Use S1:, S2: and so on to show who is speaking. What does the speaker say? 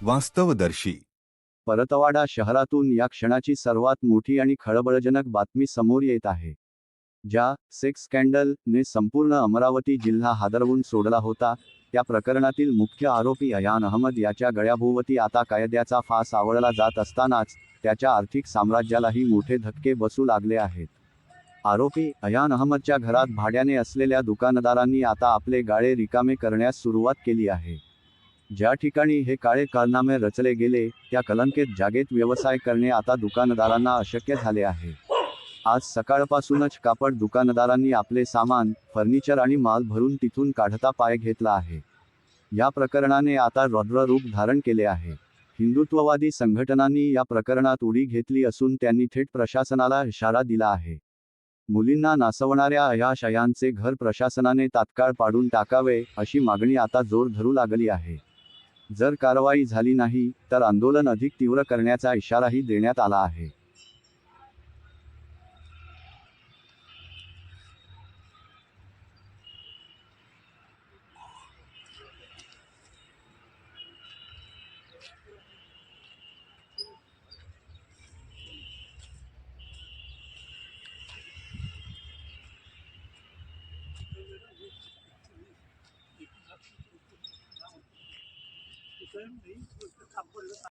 S1: वास्तवदर्शी.
S2: परतवाडा शहरातून या क्षणाची सर्वात मोठी आणि खळबळजनक बातमी समोर येत आहे. ज्या सेक्स स्कॅन्डल ने संपूर्ण अमरावती जिल्हा हादरवून सोडला होता, त्या प्रकरणातील मुख्य आरोपी अयान अहमद याच्या गळ्याभोवती आता कायद्याचा फास आवळला जात असतानाच त्याच्या आर्थिक साम्राज्यालाही मोठे धक्के बसू लागले आहेत. आरोपी अयान अहमदच्या घरात भाड्याने असलेल्या दुकानदारांनी आता आपले गाळे रिकामे करण्यास सुरुवात केली आहे. ज्या ठिकाणी हे काळे कारनामे रचले गेले, त्या कलंकित जागेत व्यवसाय करणे आता दुकानदारांना अशक्य झाले आहे. आज सकाळपासूनच कापड दुकानदारांनी आपले सामान, फर्निचर आणि माल भरून तिथून काढता पाय घेतला आहे. या प्रकरणाने आता रौद्र रूप धारण केले आहे. हिंदुत्ववादी संघटनांनी या प्रकरणात उडी घेतली असून त्यांनी थेट प्रशासनाला इशारा दिला आहे. मुलींना नासवणाऱ्या अयायांचे घर प्रशासनाने तात्काळ पाडून टाकावे, अशी मागणी आता जोर धरू लागली आहे. जर कारवाई झाली नाही, तर आंदोलन अधिक तीव्र करण्याचा इशाराही देण्यात आला आहे.